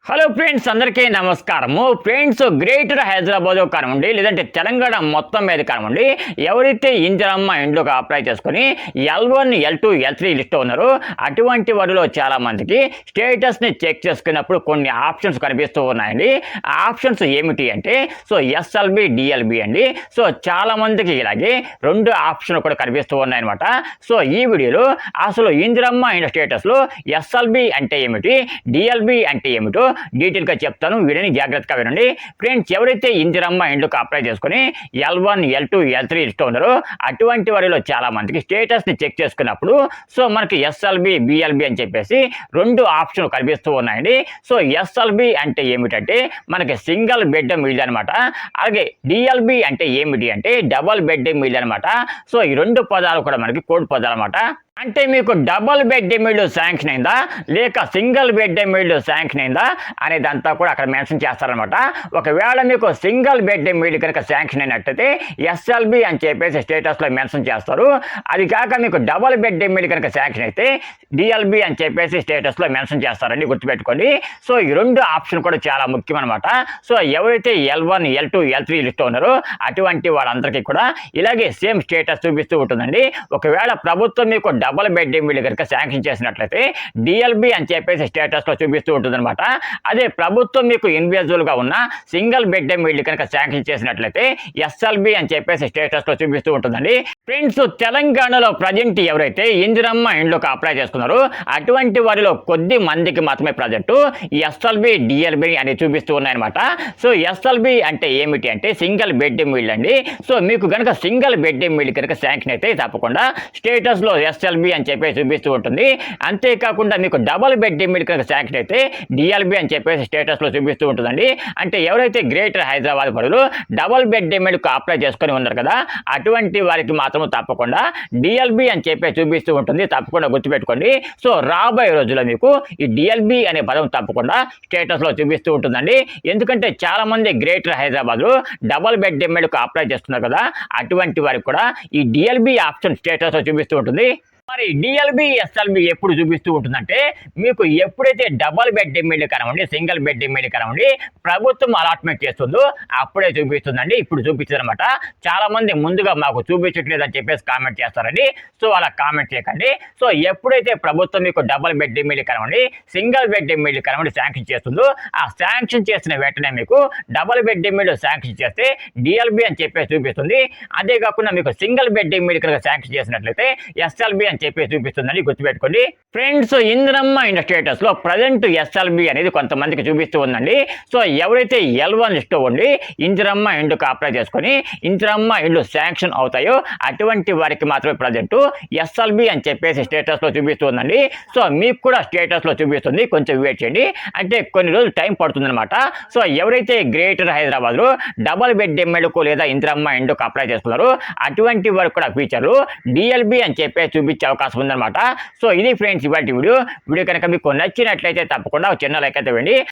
Hello friends, అందరికీ నమస్కారము. Friends, greater Hyderabad కానివ్వండి, లేదంటే తెలంగాణ మొత్తం మీద కానివ్వండి, ఎవరైతే ఇందిరమ్మ ఇండ్లకు అప్లై చేసుకుని L1, L2, L3 లిస్ట్లో ఉన్నారో అటువంటి వారిలో చాలామందికి స్టేటస్ని చెక్ చేసుకున్నప్పుడు కొన్ని ఆప్షన్స్ కనిపిస్తూ ఉన్నాయండి. ఆ ఆప్షన్స్ ఏమిటి అంటే SLB, DLB అండి. చాలామందికి ఇలాగే రెండు ఆప్షన్లు కూడా కనిపిస్తూ ఉన్నాయన్నమాట. ఈ వీడియోలో అసలు ఇందిరమ్మ ఇండ్ల స్టేటస్లో SLB అంటే ఏమిటి, DLB అంటే ఏమిటో డీటెయిల్గా చెప్తాను. వీడియోని జాగ్రత్తగా వినండి. ఫ్రెండ్స్, ఎవరైతే ఇందిరమ్మ ఇండ్లకు అప్లై చేసుకుని L1, L2, L3 లిస్ట్ ఉన్నారో అటువంటి వారిలో చాలా మందికి స్టేటస్ని చెక్ చేసుకున్నప్పుడు మనకి SLB, BLB అని చెప్పేసి రెండు ఆప్షన్లు కనిపిస్తూ ఉన్నాయండి. SLB అంటే ఏమిటంటే మనకి సింగిల్ బెడ్ ఇల్లు అనమాట. అలాగే DLB అంటే ఏమిటి అంటే డబల్ బెడ్ ఇల్లు అనమాట. ఈ రెండు పదాలు కూడా మనకి కోడ్ పదాలు అనమాట. అంటే మీకు డబుల్ బెడ్ ఇల్లు శాంక్షన్ అయిందా లేక సింగిల్ బెడ్ ఇల్లు శాంక్షన్ అయిందా అనేదంతా కూడా అక్కడ మెన్షన్ చేస్తారనమాట. ఒకవేళ మీకు సింగిల్ బెడ్ ఇల్లు కనుక శాంక్షన్ అయినట్టయితే SLB అని చెప్పేసి స్టేటస్లో మెన్షన్ చేస్తారు. అది కాక మీకు డబుల్ బెడ్ ఇల్లు కనుక శాంక్షన్ అయితే DLB అని చెప్పేసి స్టేటస్లో మెన్షన్ చేస్తారండి, గుర్తుపెట్టుకోండి. ఈ రెండు ఆప్షన్ కూడా చాలా ముఖ్యం అనమాట. ఎవరైతే L1, L2, L3 లిస్ట్ ఉన్నారో అటువంటి వాళ్ళందరికీ కూడా ఇలాగే సేమ్ స్టేటస్ చూపిస్తూ ఉంటుందండి. ఒకవేళ ప్రభుత్వం మీకు డబుల్ బెడ్ ఇల్లు కనుక శాంక్షన్ చేసినట్లయితే DLB అని చెప్పేసి స్టేటస్లో చూపిస్తూ ఉంటుందన్నమాట. అదే ప్రభుత్వం మీకు ఇండివిజువల్గా ఉన్న సింగిల్ బెడ్ ఇల్లు కనుక శాంక్షన్ చేసినట్లయితే SLB అని చెప్పేసి స్టేటస్లో చూపిస్తూ ఉంటుందండి. ఫ్రెండ్స్, తెలంగాణలో ప్రజెంట్ ఎవరైతే ఇందిరమ్మ ఇండ్లకు అప్లై చేసుకున్నారో అటువంటి వారిలో కొద్ది మందికి మాత్రమే ప్రజెంట్ SLB, DLB అని చూపిస్తూ ఉన్నాయన్నమాట. SLB అంటే ఏమిటి అంటే సింగిల్ బెడ్ ఇల్లు అండి. మీకు కనుక సింగిల్ బెడ్ ఇల్లు కనుక శాంక్షన్ అయితే తప్పకుండా స్టేటస్లో SLB అని చెప్పేసి చూపిస్తూ ఉంటుంది. అంతేకాకుండా మీకు డబుల్ బెడ్ ఇల్లు కనుక శాంక్షన్ అయితే DLB అని చెప్పేసి స్టేటస్లో చూపిస్తూ ఉంటుందండి. అంటే ఎవరైతే గ్రేటర్ హైదరాబాద్ పరులు డబుల్ బెడ్ ఇల్లుకు అప్లై చేసుకొని ఉన్నారు కదా అటువంటి వారికి మాత్రం తప్పకుండా DLB అని చెప్పి చూపిస్తూ ఉంటుంది. తప్పకుండా గుర్తుపెట్టుకోండి. రాబోయే రోజుల్లో మీకు ఈ DLB అనే పదం తప్పకుండా స్టేటస్లో చూపిస్తూ ఉంటుందండి. ఎందుకంటే చాలా మంది గ్రేటర్ హైదరాబాద్లో డబుల్ బెడ్ ఇల్లుకు అప్లై చేస్తున్నారు కదా అటువంటి వారికి కూడా ఈ DLB ఆప్షన్ స్టేటస్లో చూపిస్తూ ఉంటుంది. మరి DLB, SLB ఎప్పుడు చూపిస్తూ ఉంటుందంటే మీకు ఎప్పుడైతే డబుల్ బెడ్ ఇల్లు కనవండి, సింగిల్ బెడ్ ఇల్లు కనవండి ప్రభుత్వం అలాట్మెంట్ చేస్తుందో అప్పుడే చూపిస్తుందండి. ఇప్పుడు చూపించదు అనమాట. చాలా మంది ముందుగా మాకు చూపించట్లేదు అని చెప్పేసి కామెంట్ చేస్తారండి. అలా కామెంట్ చేయకండి. ఎప్పుడైతే ప్రభుత్వం మీకు డబుల్ బెడ్ ఇల్లు కనవండి, సింగిల్ బెడ్ ఇల్లు కనవండి శాంక్షన్ చేస్తుందో ఆ శాంక్షన్ చేసిన వెంటనే మీకు డబుల్ బెడ్ ఇల్లు శాంక్షన్ చేస్తే DLB అని చెప్పేసి చూపిస్తుంది. అదే కాకుండా మీకు సింగిల్ బెడ్ ఇల్లు కనుక శాంక్షన్ చేసినట్లయితే SLB అని చెప్పేసి చూపిస్తుందని గుర్తుపెట్టుకోండి. ఫ్రెండ్స్, ఇందిరమ్మ ఇండ్ల స్టేటస్ లో ప్రజెంట్ SLB అనేది కొంతమందికి చూపిస్తూ ఉందండి. ఎవరైతే L1 లిస్ట్ ఉండి ఇందిరమ్మ ఇండ్లకు అప్లై చేసుకొని ఇందిరమ్మ ఇండ్లు శాంక్షన్ అవుతాయో అటువంటి వారికి మాత్రమే ప్రజెంట్ SLB అని చెప్పేసి స్టేటస్ లో చూపిస్తుందండి. మీకు కూడా స్టేటస్ లో చూపిస్తుంది. కొంచెం వెయిట్ చేయండి, అంటే కొన్ని రోజులు టైం పడుతుంది అనమాట. ఎవరైతే గ్రేటర్ హైదరాబాద్ లో డబుల్ బెడ్ ఇల్లుకు లేదా ఇందిరమ్మ ఇండ్లకు అప్లై చేసుకున్నారో అటువంటి వారికి కూడా ఫీచర్లు DLB అని చెప్పేసి చూపించే అవకాశం ఉందన్నమాట. ఇది ఫ్రెండ్స్ ఇవాళ వీడియో కనుక మీకు నచ్చినట్లయితే తప్పకుండా చిన్న లైక్ అయితే ఇవ్వండి.